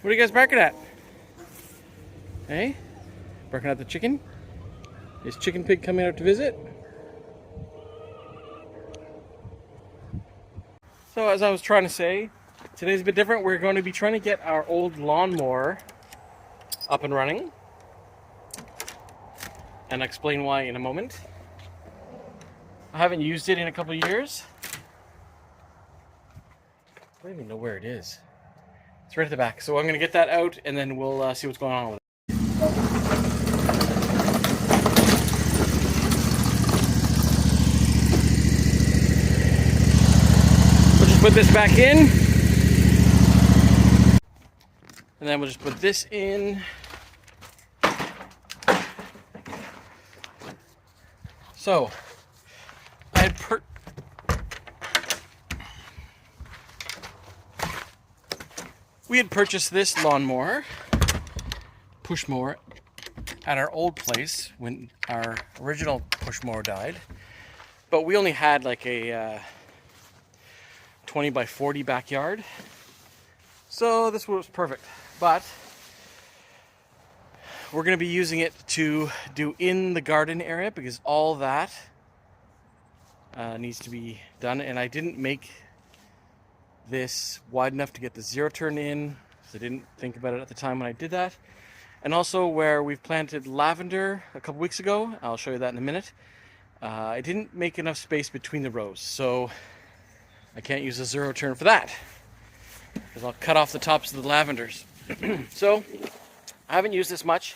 What are you guys barking at? Hey? Barking at the chicken? Is Chicken Pig coming out to visit? So as I was trying to say, today's a bit different. We're going to be trying to get our old lawnmower up and running. And I'll explain why in a moment. I haven't used it in a couple of years. I don't even know where it is. It's right at the back. So I'm going to get that out and then we'll see what's going on with it. We'll just put this back in. And then we'll just put this in. So, we had purchased this lawnmower, push mower, at our old place when our original push mower died. But we only had like a 20 by 40 backyard. So this was perfect. But we're going to be using it to do in the garden area because all that needs to be done. And I didn't make this wide enough to get the zero turn in, so I didn't think about it at the time when I did that. And also where we've planted lavender a couple weeks ago, I'll show you that in a minute, I didn't make enough space between the rows, so I can't use a zero turn for that because I'll cut off the tops of the lavenders. So I haven't used this much,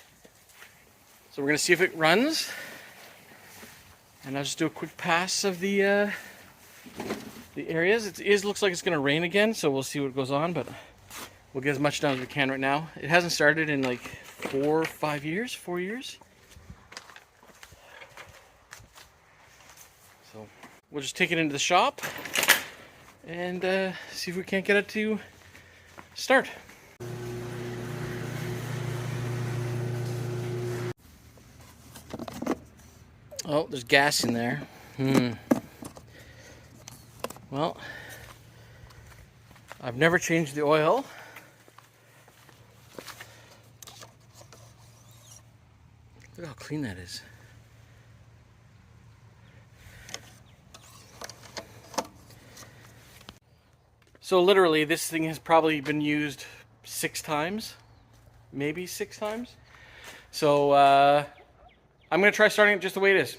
so we're going to see if it runs, and I'll just do a quick pass of the areas. It looks like it's going to rain again, so we'll see what goes on, but we'll get as much done as we can right now. It hasn't started in like 4 years. So we'll just take it into the shop and see if we can't get it to start. Oh, there's gas in there. Well, I've never changed the oil. Look how clean that is. So literally, this thing has probably been used 6 times, maybe 6 times. So I'm going to try starting it just the way it is.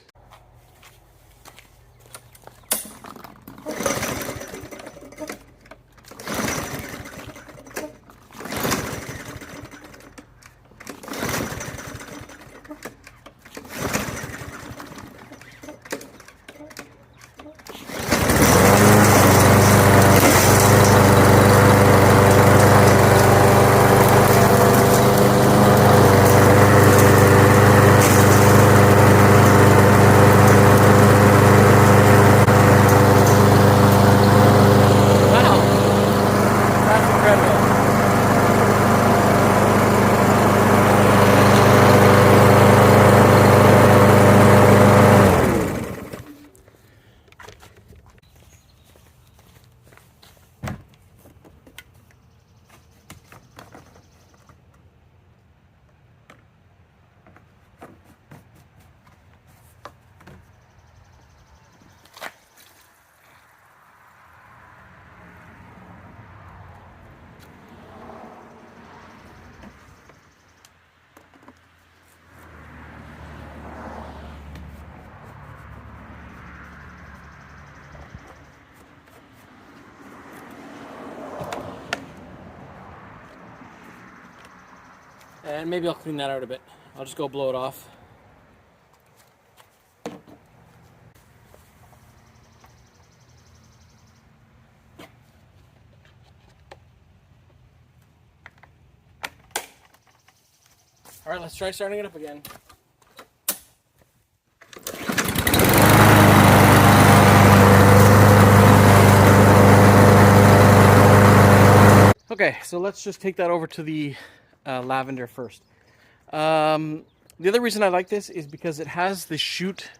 And maybe I'll clean that out a bit. I'll just go blow it off. All right, let's try starting it up again. Okay, so let's just take that over to the lavender first. The other reason I like this is because it has the chute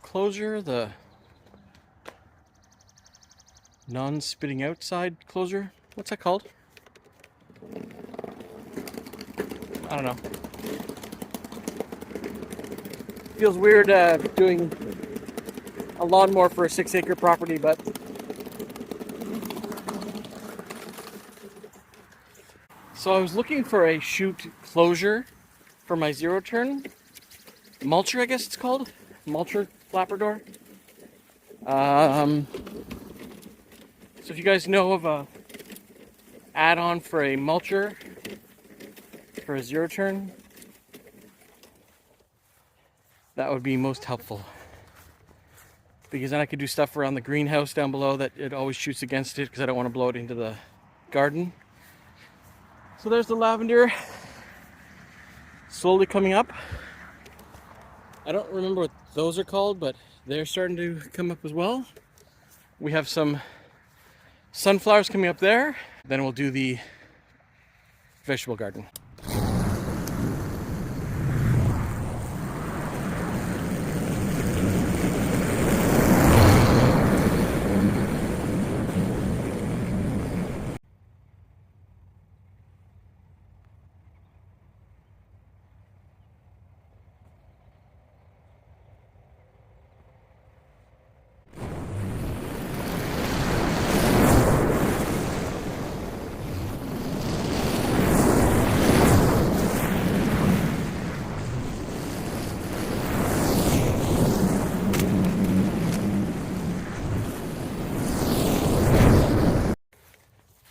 closure, the non-spitting out side closure. What's that called? I don't know. Feels weird doing a lawnmower for a 6-acre property, but so I was looking for a chute closure for my zero turn. Mulcher, I guess it's called. Mulcher flapper door. So if you guys know of a add-on for a mulcher for a zero turn, that would be most helpful. Because then I could do stuff around the greenhouse down below that it always shoots against it because I don't want to blow it into the garden. So there's the lavender slowly coming up. I don't remember what those are called, but they're starting to come up as well. We have some sunflowers coming up there. Then we'll do the vegetable garden.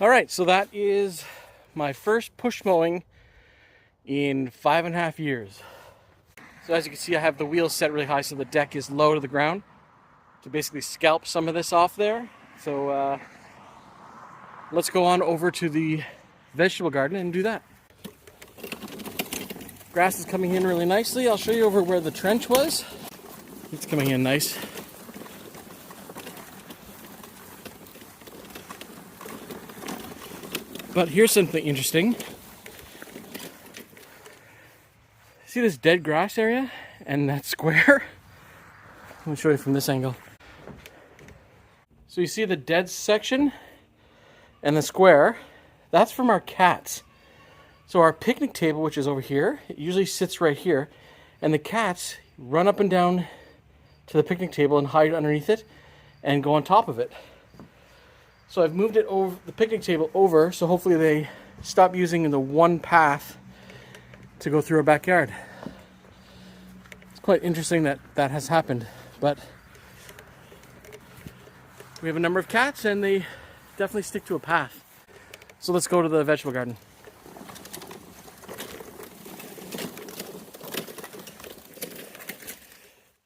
All right, so that is my first push mowing in 5.5 years. So as you can see, I have the wheels set really high so the deck is low to the ground to basically scalp some of this off there. So let's go on over to the vegetable garden and do that. Grass is coming in really nicely. I'll show you over where the trench was. It's coming in nice. But here's something interesting. See this dead grass area and that square? Let me show you from this angle. So you see the dead section and the square? That's from our cats. So our picnic table, which is over here, it usually sits right here, and the cats run up and down to the picnic table and hide underneath it and go on top of it. So I've moved it over, the picnic table over, so hopefully they stop using the one path to go through our backyard. It's quite interesting that that has happened, but we have a number of cats and they definitely stick to a path. So let's go to the vegetable garden.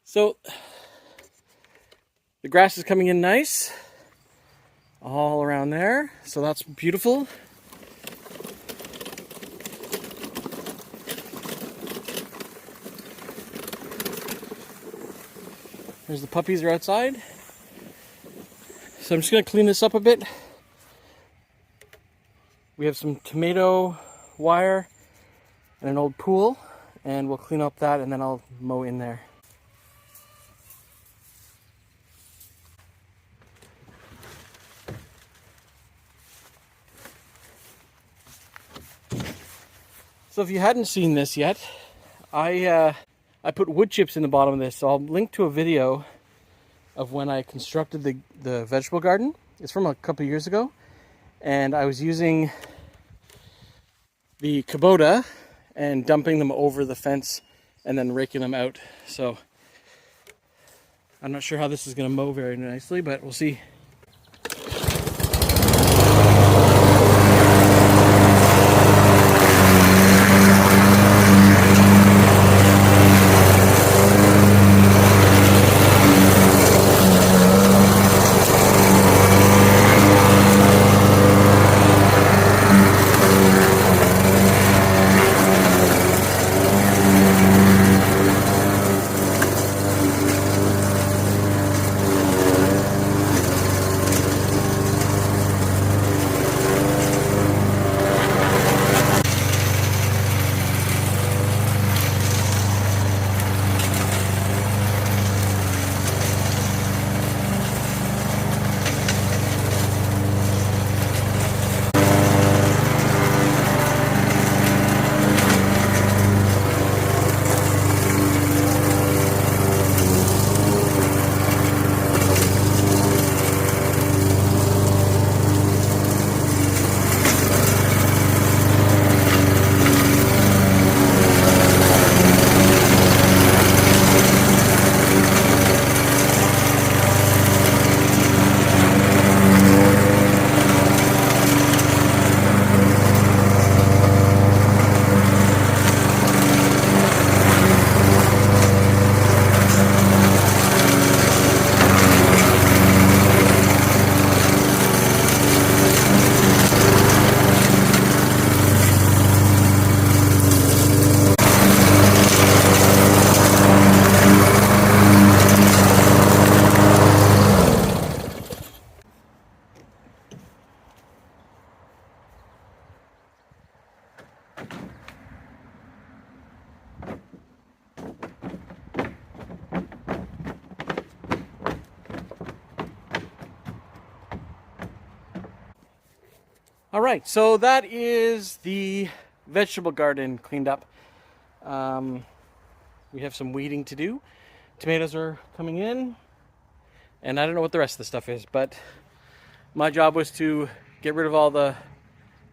So the grass is coming in nice all around there, so that's beautiful. There's the puppies are outside. So I'm just going to clean this up a bit. We have some tomato wire and an old pool, and we'll clean up that and then I'll mow in there. So if you hadn't seen this yet, I put wood chips in the bottom of this, so I'll link to a video of when I constructed the vegetable garden. It's from a couple years ago, and I was using the Kubota and dumping them over the fence and then raking them out. So I'm not sure how this is going to mow very nicely, but we'll see. All right, so that is the vegetable garden cleaned up. We have some weeding to do. Tomatoes are coming in, and I don't know what the rest of the stuff is, but my job was to get rid of all the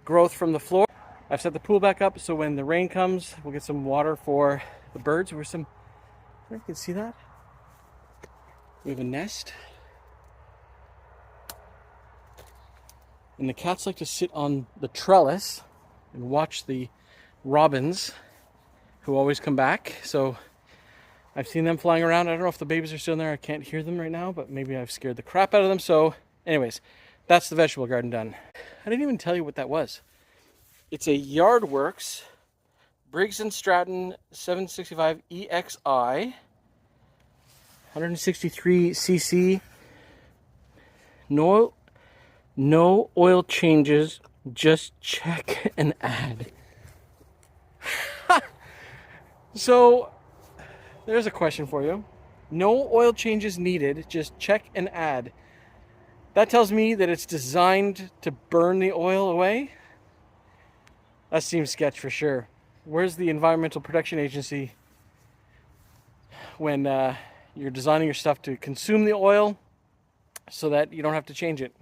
growth from the floor. I've set the pool back up so when the rain comes, we'll get some water for the birds. There's some, you can see that? We have a nest. And the cats like to sit on the trellis and watch the robins who always come back. So I've seen them flying around. I don't know if the babies are still in there. I can't hear them right now, but maybe I've scared the crap out of them. So anyways, that's the vegetable garden done. I didn't even tell you what that was. It's a Yardworks Briggs & Stratton 765 EXI 163cc. No oil changes, just check and add. So, there's a question for you. No oil changes needed, just check and add. That tells me that it's designed to burn the oil away. That seems sketch for sure. Where's the Environmental Protection Agency when you're designing your stuff to consume the oil so that you don't have to change it?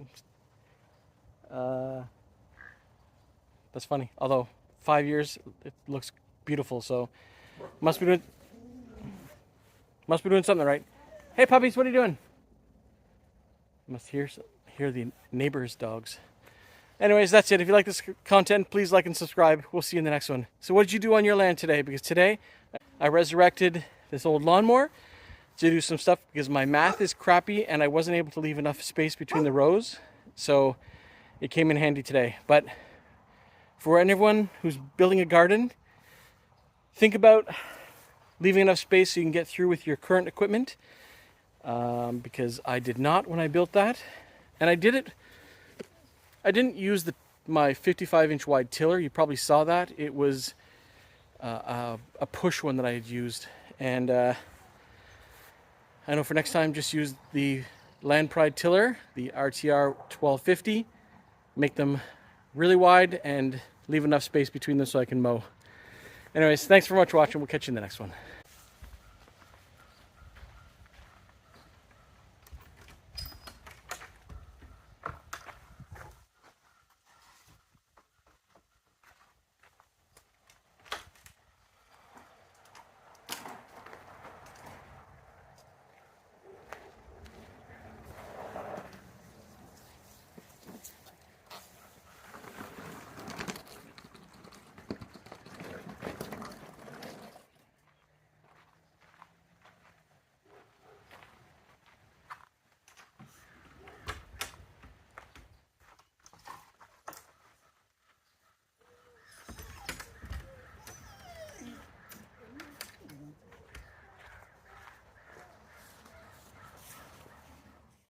That's funny. Although 5 years, it looks beautiful. So must be doing something right. Hey puppies, what are you doing? Must hear the neighbors' dogs. Anyways, that's it. If you like this content, please like and subscribe. We'll see you in the next one. So what did you do on your land today? Because today I resurrected this old lawnmower to do some stuff because my math is crappy and I wasn't able to leave enough space between the rows. So it came in handy today. But for anyone who's building a garden, think about leaving enough space so you can get through with your current equipment. Because I did not when I built that. And I didn't use my 55-inch wide tiller. You probably saw that. It was a push one that I had used. And I know for next time, just use the Land Pride tiller, the RTR 1250. Make them really wide and leave enough space between them so I can mow. Anyways, thanks for much for watching. We'll catch you in the next one.